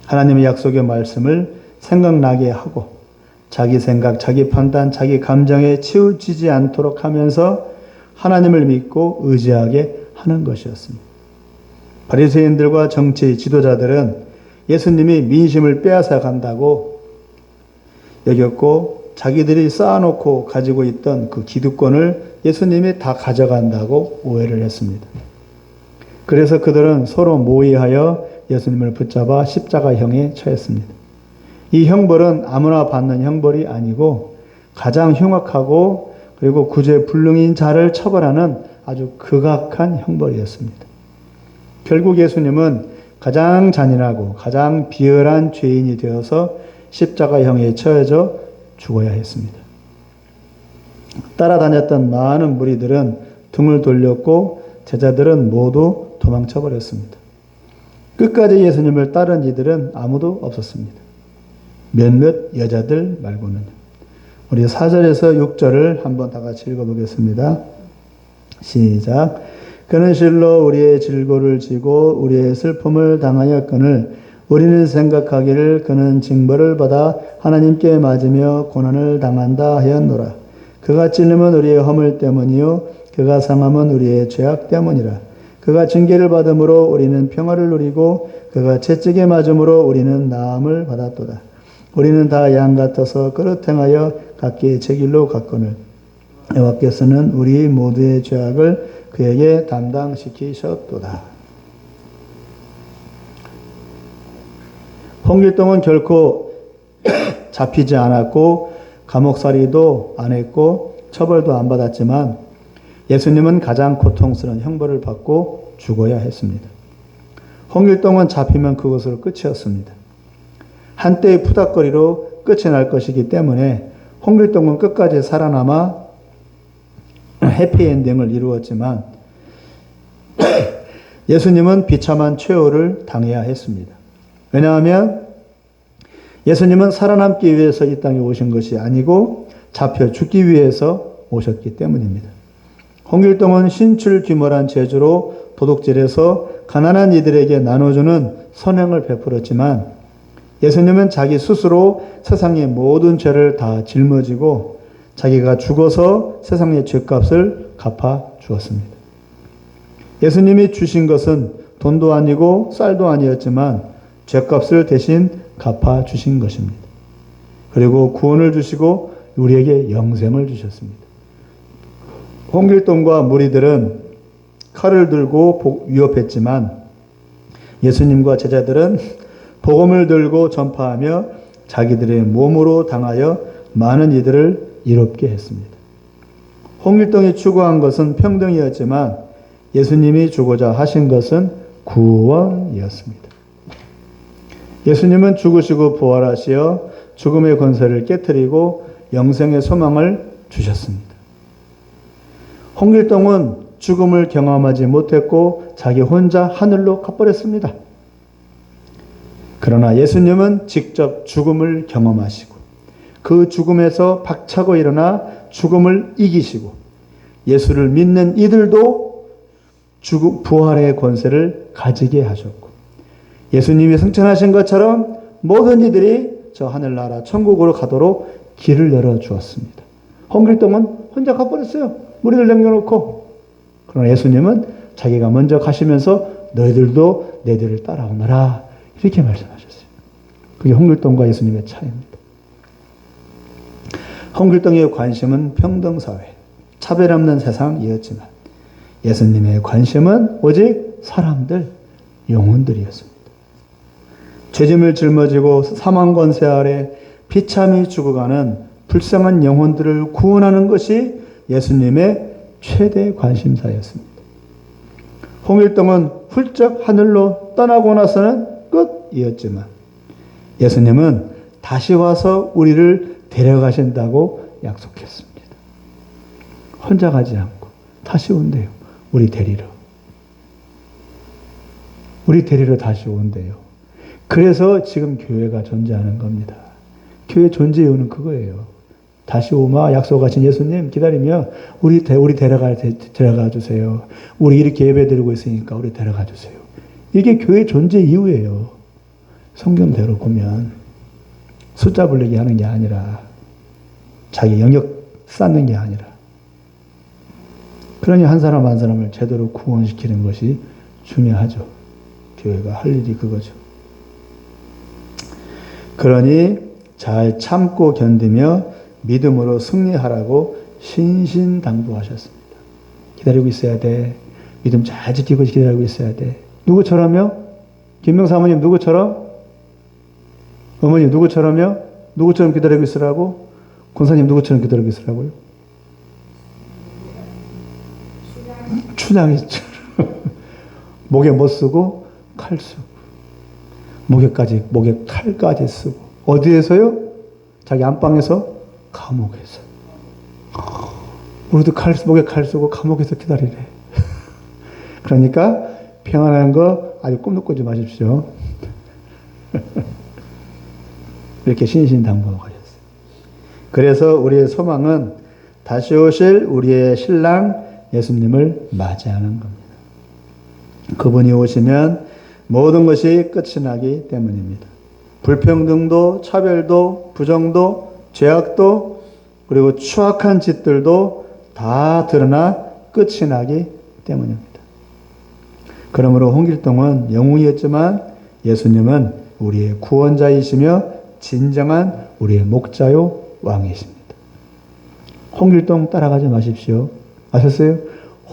하나님의 약속의 말씀을 생각나게 하고 자기 생각, 자기 판단, 자기 감정에 치우치지 않도록 하면서 하나님을 믿고 의지하게 하는 것이었습니다. 바리새인들과 정치 지도자들은 예수님이 민심을 빼앗아 간다고 여겼고 자기들이 쌓아놓고 가지고 있던 그 기득권을 예수님이 다 가져간다고 오해를 했습니다. 그래서 그들은 서로 모의하여 예수님을 붙잡아 십자가형에 처했습니다. 이 형벌은 아무나 받는 형벌이 아니고 가장 흉악하고 그리고 구제불능인 자를 처벌하는 아주 극악한 형벌이었습니다. 결국 예수님은 가장 잔인하고 가장 비열한 죄인이 되어서 십자가형에 처해져 죽어야 했습니다. 따라다녔던 많은 무리들은 등을 돌렸고 제자들은 모두 도망쳐 버렸습니다. 끝까지 예수님을 따른 이들은 아무도 없었습니다. 몇몇 여자들 말고는. 우리 4절에서 6절을 한번 다 같이 읽어보겠습니다. 시작. 그는 실로 우리의 질고를 지고 우리의 슬픔을 당하였거늘 우리는 생각하기를 그는 징벌을 받아 하나님께 맞으며 고난을 당한다 하였노라. 그가 찔림은 우리의 허물 때문이요 그가 상함은 우리의 죄악 때문이라. 그가 징계를 받음으로 우리는 평화를 누리고 그가 채찍에 맞음으로 우리는 나음을 받았도다. 우리는 다 양 같아서 그릇 행하여 각기 제 길로 갔거늘 여호와께서는 우리 모두의 죄악을 그에게 담당시키셨도다. 홍길동은 결코 잡히지 않았고 감옥살이도 안 했고 처벌도 안 받았지만 예수님은 가장 고통스러운 형벌을 받고 죽어야 했습니다. 홍길동은 잡히면 그것으로 끝이었습니다. 한때의 푸닥거리로 끝이 날 것이기 때문에 홍길동은 끝까지 살아남아 해피엔딩을 이루었지만 예수님은 비참한 최후를 당해야 했습니다. 왜냐하면 예수님은 살아남기 위해서 이 땅에 오신 것이 아니고 잡혀 죽기 위해서 오셨기 때문입니다. 홍길동은 신출귀몰한 재주로 도둑질해서 가난한 이들에게 나눠주는 선행을 베풀었지만 예수님은 자기 스스로 세상의 모든 죄를 다 짊어지고 자기가 죽어서 세상의 죄값을 갚아 주었습니다. 예수님이 주신 것은 돈도 아니고 쌀도 아니었지만 죄값을 대신 갚아 주신 것입니다. 그리고 구원을 주시고 우리에게 영생을 주셨습니다. 홍길동과 무리들은 칼을 들고 위협했지만 예수님과 제자들은 복음을 들고 전파하며 자기들의 몸으로 당하여 많은 이들을 이롭게 했습니다. 홍길동이 추구한 것은 평등이었지만 예수님이 주고자 하신 것은 구원이었습니다. 예수님은 죽으시고 부활하시어 죽음의 권세를 깨뜨리고 영생의 소망을 주셨습니다. 홍길동은 죽음을 경험하지 못했고 자기 혼자 하늘로 가버렸습니다. 그러나 예수님은 직접 죽음을 경험하시고 그 죽음에서 박차고 일어나 죽음을 이기시고 예수를 믿는 이들도 부활의 권세를 가지게 하셨고 예수님이 승천하신 것처럼 모든 이들이 저 하늘나라 천국으로 가도록 길을 열어주었습니다. 홍길동은 혼자 가버렸어요. 무리를 남겨놓고. 그러나 예수님은 자기가 먼저 가시면서 너희들도 내 뒤를 따라오너라 이렇게 말씀하셨어요. 그게 홍길동과 예수님의 차이입니다. 홍길동의 관심은 평등사회, 차별 없는 세상이었지만 예수님의 관심은 오직 사람들, 영혼들이었습니다. 죄짐을 짊어지고 사망 권세 아래 비참히 죽어가는 불쌍한 영혼들을 구원하는 것이 예수님의 최대 관심사였습니다. 홍길동은 훌쩍 하늘로 떠나고 나서는 끝이었지만 예수님은 다시 와서 우리를 데려가신다고 약속했습니다. 혼자 가지 않고 다시 온대요. 우리 데리러. 우리 데리러 다시 온대요. 그래서 지금 교회가 존재하는 겁니다. 교회 존재 이유는 그거예요. 다시 오마 약속하신 예수님 기다리며 우리 데려가 주세요. 우리 이렇게 예배 드리고 있으니까 우리 데려가 주세요. 이게 교회 존재 이유예요. 성경대로 보면 숫자 불리기 하는 게 아니라 자기 영역 쌓는 게 아니라 그러니 한 사람 한 사람을 제대로 구원시키는 것이 중요하죠. 교회가 할 일이 그거죠. 그러니 잘 참고 견디며 믿음으로 승리하라고 신신당부하셨습니다. 기다리고 있어야 돼. 믿음 잘 지키고 기다리고 있어야 돼. 누구처럼요? 김명사 어머님 누구처럼? 어머님 누구처럼요? 누구처럼 기다리고 있으라고? 권사님 누구처럼 기다리고 있으라고요? 춘향이처럼 목에 못 쓰고 칼 쓰고 목에 칼까지 쓰고 어디에서요? 자기 안방에서 감옥에서. 우리도 목에 칼 쓰고 감옥에서 기다리래. 그러니까 평안한 거 아주 꿈도 꾸지 마십시오. 이렇게 신신당부하고 가셨어요. 그래서 우리의 소망은 다시 오실 우리의 신랑 예수님을 맞이하는 겁니다. 그분이 오시면 모든 것이 끝이 나기 때문입니다. 불평등도, 차별도, 부정도, 죄악도, 그리고 추악한 짓들도 다 드러나 끝이 나기 때문입니다. 그러므로 홍길동은 영웅이었지만 예수님은 우리의 구원자이시며 진정한 우리의 목자요 왕이십니다. 홍길동 따라가지 마십시오. 아셨어요?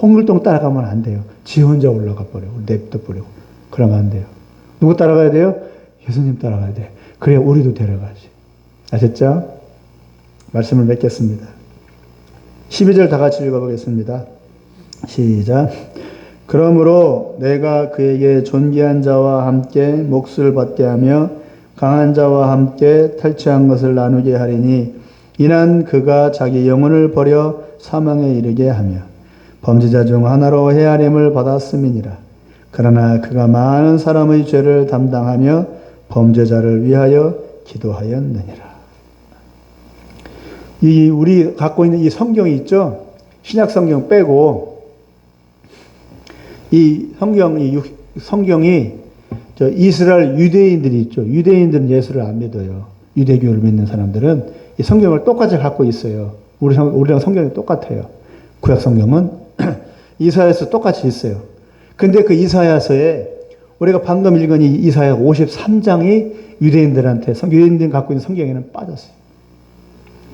홍길동 따라가면 안 돼요. 지 혼자 올라가 버리고 냅둬 버리고 그러면 안 돼요. 누구 따라가야 돼요? 예수님 따라가야 돼. 그래야 우리도 데려가지. 아셨죠? 말씀을 맺겠습니다. 12절 다 같이 읽어보겠습니다. 시작. 그러므로 내가 그에게 존귀한 자와 함께 몫을 받게 하며 강한 자와 함께 탈취한 것을 나누게 하리니 이는 그가 자기 영혼을 버려 사망에 이르게 하며 범죄자 중 하나로 헤아림을 받았음이니라. 그러나 그가 많은 사람의 죄를 담당하며 범죄자를 위하여 기도하였느니라. 우리 갖고 있는 이 성경이 있죠? 신약 성경 빼고 이 성경이 이스라엘 유대인들이 있죠. 유대인들은 예수를 안 믿어요. 유대교를 믿는 사람들은 이 성경을 똑같이 갖고 있어요. 우리랑 성경이 똑같아요. 구약 성경은 이사야서 똑같이 있어요. 근데 그 이사야서에 우리가 방금 읽은 이 이사야 53장이 유대인들이 갖고 있는 성경에는 빠졌어요.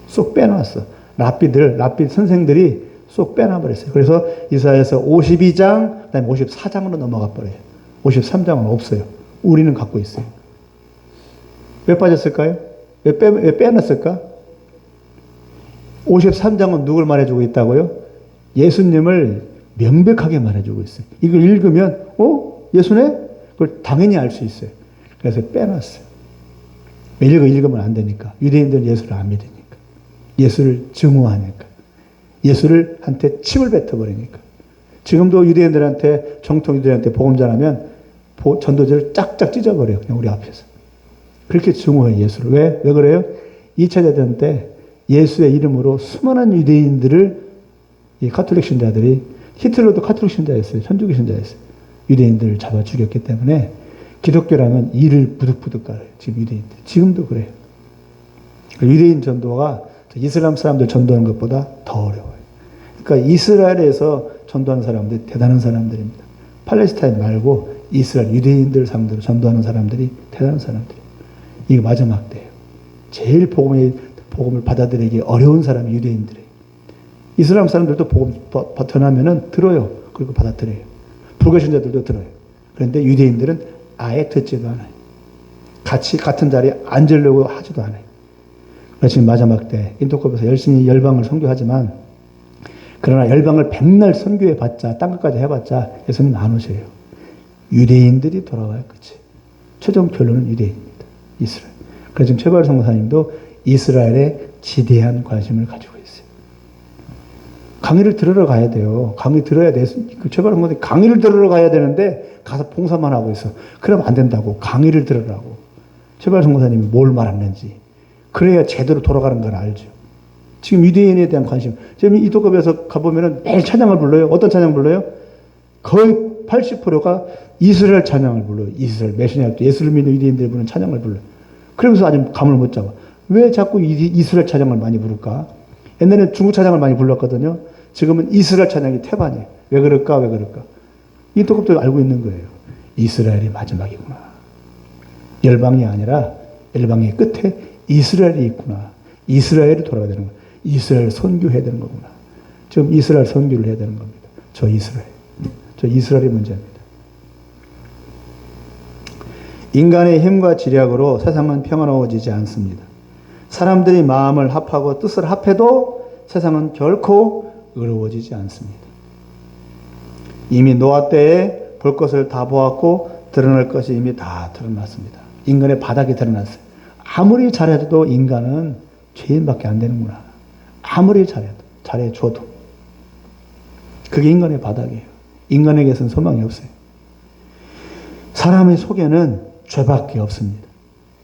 쏙 빼놨어. 랍비 선생들이 쏙 빼놔버렸어요. 그래서 이사야서 52장, 그 다음에 54장으로 넘어가 버려요. 53장은 없어요. 우리는 갖고 있어요. 왜 빠졌을까요? 왜 빼놨을까? 53장은 누굴 말해주고 있다고요? 예수님을 명백하게 말해주고 있어요. 이걸 읽으면, 예수네? 그걸 당연히 알 수 있어요. 그래서 빼놨어요. 읽으면 안 되니까. 유대인들은 예수를 안 믿으니까. 예수를 증오하니까. 예수를 한테 침을 뱉어버리니까. 지금도 유대인들한테, 정통 유대인한테 복음 전하면 전도지를 짝짝 찢어버려요. 그냥 우리 앞에서. 그렇게 증오해요, 예수를. 왜 그래요? 2차 대전 때 예수의 이름으로 수많은 유대인들을 이 카톨릭 신자들이, 히틀러도 카톨릭 신자였어요. 천주교 신자였어요. 유대인들을 잡아 죽였기 때문에 기독교라면 이를 부득부득 깔아요. 지금 유대인들. 지금도 그래요. 유대인 전도가 이슬람 사람들 전도하는 것보다 더 어려워요. 그러니까 이스라엘에서 전도하는 사람들이 대단한 사람들입니다. 팔레스타인 말고 이스라엘 유대인들 상대로 전도하는 사람들이 대단한 사람들이에요. 이게 마지막 때예요. 제일 복음을 받아들이기 어려운 사람이 유대인들이에요. 이슬람 사람들도 복음 전하면은 들어요. 그리고 받아들여요. 불교신자들도 들어요. 그런데 유대인들은 아예 듣지도 않아요. 같은 자리에 앉으려고 하지도 않아요. 그래서 지금 마지막 때 인도급에서 열심히 열방을 선교하지만, 그러나 열방을 백날 선교해봤자, 땅끝까지 해봤자 예수님 안 오셔요. 유대인들이 돌아와요. 그치? 최종 결론은 유대인입니다. 이스라엘. 그래서 지금 최발 성사님도 이스라엘에 지대한 관심을 가지고 있어요. 강의를 들으러 가야 돼요. 강의 들어야 돼. 최발 성사님 강의를 들으러 가야 되는데 가서 봉사만 하고 있어. 그러면 안 된다고. 강의를 들으라고. 최발 성사님이 뭘 말했는지. 그래야 제대로 돌아가는 걸 알죠. 지금 유대인에 대한 관심. 지금 이도급에서 가보면은 매일 찬양을 불러요. 어떤 찬양 불러요? 거의 80%가 이스라엘 찬양을 불러요. 이스라엘, 메시냐, 예수를 믿는 유대인들이 부르는 찬양을 불러요. 그러면서 아주 감을 못 잡아. 왜 자꾸 이스라엘 찬양을 많이 부를까? 옛날에는 중국 찬양을 많이 불렀거든요. 지금은 이스라엘 찬양이 태반이에요. 왜 그럴까? 이도급도 알고 있는 거예요. 이스라엘이 마지막이구나. 열방이 아니라 열방의 끝에 이스라엘이 있구나. 이스라엘이 돌아가야 되는 거야. 이스라엘 선교해야 되는 거구나. 지금 이스라엘 선교를 해야 되는 겁니다. 저 이스라엘이 문제입니다. 인간의 힘과 지략으로 세상은 평화로워지지 않습니다. 사람들이 마음을 합하고 뜻을 합해도 세상은 결코 의로워지지 않습니다. 이미 노아 때에 볼 것을 다 보았고 드러날 것이 이미 다 드러났습니다. 인간의 바닥이 드러났어요. 아무리 잘해도 인간은 죄인밖에 안 되는구나. 아무리 잘해줘도. 그게 인간의 바닥이에요. 인간에게서는 소망이 없어요. 사람의 속에는 죄밖에 없습니다.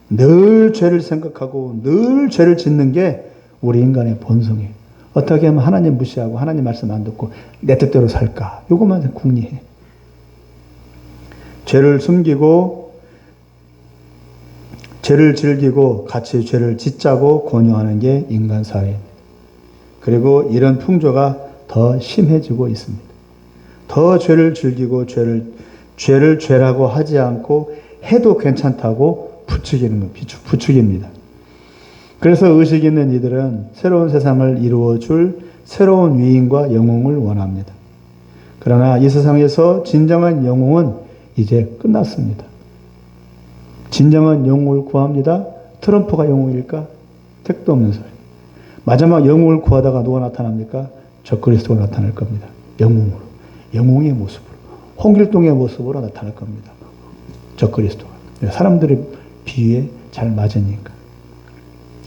늘 죄를 생각하고 늘 죄를 짓는 게 우리 인간의 본성이에요. 어떻게 하면 하나님 무시하고 하나님 말씀 안 듣고 내 뜻대로 살까? 이것만 궁리해. 죄를 숨기고 죄를 즐기고 같이 죄를 짓자고 권유하는 게 인간 사회입니다. 그리고 이런 풍조가 더 심해지고 있습니다. 더 죄를 즐기고 죄를 죄라고 하지 않고 해도 괜찮다고 부추기는 것, 부추깁니다. 그래서 의식 있는 이들은 새로운 세상을 이루어줄 새로운 위인과 영웅을 원합니다. 그러나 이 세상에서 진정한 영웅은 이제 끝났습니다. 진정한 영웅을 구합니다. 트럼프가 영웅일까? 택도 없는 소리. 마지막 영웅을 구하다가 누가 나타납니까? 적그리스도가 나타날 겁니다. 영웅으로. 영웅의 모습으로. 홍길동의 모습으로 나타날 겁니다. 적그리스도가. 사람들의 비유에 잘 맞으니까.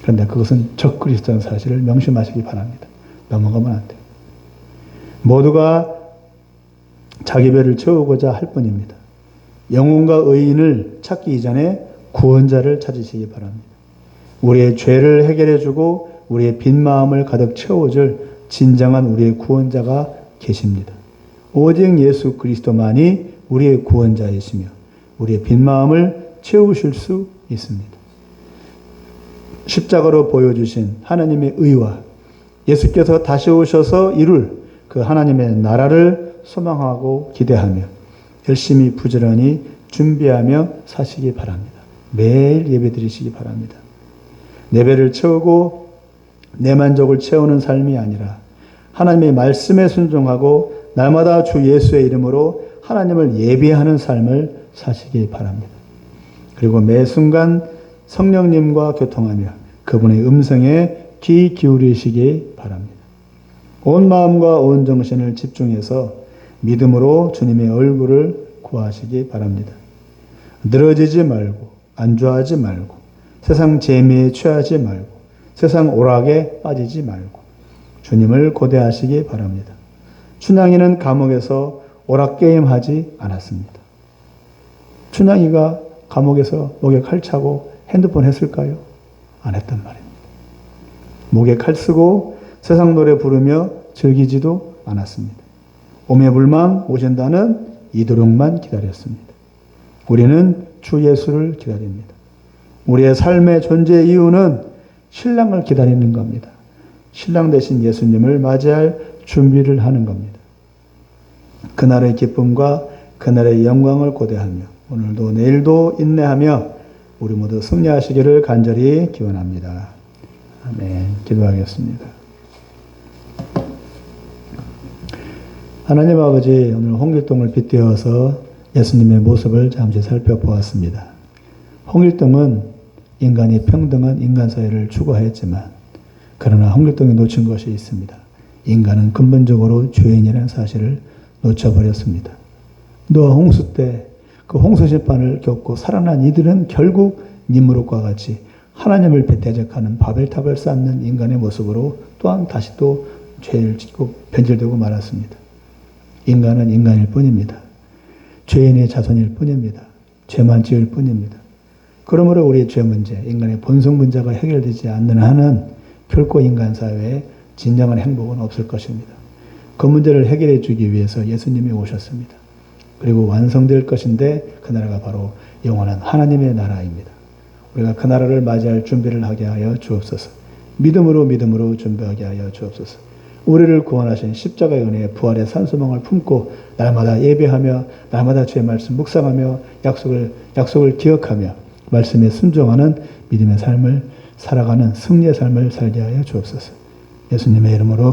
그런데 그것은 적그리스도라는 사실을 명심하시기 바랍니다. 넘어가면 안 돼요. 모두가 자기 배를 채우고자 할 뿐입니다. 영혼과 의인을 찾기 이전에 구원자를 찾으시기 바랍니다. 우리의 죄를 해결해주고 우리의 빈 마음을 가득 채워줄 진정한 우리의 구원자가 계십니다. 오직 예수 그리스도만이 우리의 구원자이시며 우리의 빈 마음을 채우실 수 있습니다. 십자가로 보여주신 하나님의 의와 예수께서 다시 오셔서 이룰 그 하나님의 나라를 소망하고 기대하며 열심히 부지런히 준비하며 사시기 바랍니다. 매일 예배드리시기 바랍니다. 내 배를 채우고 내 만족을 채우는 삶이 아니라 하나님의 말씀에 순종하고 날마다 주 예수의 이름으로 하나님을 예배하는 삶을 사시기 바랍니다. 그리고 매 순간 성령님과 교통하며 그분의 음성에 귀 기울이시기 바랍니다. 온 마음과 온 정신을 집중해서 믿음으로 주님의 얼굴을 구하시기 바랍니다. 늘어지지 말고 안주하지 말고 세상 재미에 취하지 말고 세상 오락에 빠지지 말고 주님을 고대하시기 바랍니다. 춘향이는 감옥에서 오락게임하지 않았습니다. 춘향이가 감옥에서 목에 칼 차고 핸드폰 했을까요? 안 했단 말입니다. 목에 칼 쓰고 세상 노래 부르며 즐기지도 않았습니다. 오매불망 오신다는 이도록만 기다렸습니다. 우리는 주 예수를 기다립니다. 우리의 삶의 존재 이유는 신랑을 기다리는 겁니다. 신랑 되신 예수님을 맞이할 준비를 하는 겁니다. 그날의 기쁨과 그날의 영광을 고대하며 오늘도 내일도 인내하며 우리 모두 승리하시기를 간절히 기원합니다. 아멘. 기도하겠습니다. 하나님 아버지, 오늘 홍길동을 빗대어서 예수님의 모습을 잠시 살펴보았습니다. 홍길동은 인간이 평등한 인간사회를 추구하였지만 그러나 홍길동이 놓친 것이 있습니다. 인간은 근본적으로 죄인이라는 사실을 놓쳐버렸습니다. 노아 홍수 때 그 홍수 심판을 겪고 살아난 이들은 결국 니무롯과 같이 하나님을 대적하는 바벨탑을 쌓는 인간의 모습으로 또한 다시 또 죄를 짓고 변질되고 말았습니다. 인간은 인간일 뿐입니다. 죄인의 자손일 뿐입니다. 죄만 지을 뿐입니다. 그러므로 우리의 죄 문제, 인간의 본성 문제가 해결되지 않는 한은 결코 인간 사회에 진정한 행복은 없을 것입니다. 그 문제를 해결해 주기 위해서 예수님이 오셨습니다. 그리고 완성될 것인데 그 나라가 바로 영원한 하나님의 나라입니다. 우리가 그 나라를 맞이할 준비를 하게 하여 주옵소서. 믿음으로 준비하게 하여 주옵소서. 우리를 구원하신 십자가의 은혜의 부활의 산소망을 품고 날마다 예배하며 날마다 주의 말씀 묵상하며 약속을 기억하며 말씀에 순종하는 믿음의 삶을 살아가는 승리의 삶을 살게 하여 주옵소서. 예수님의 이름으로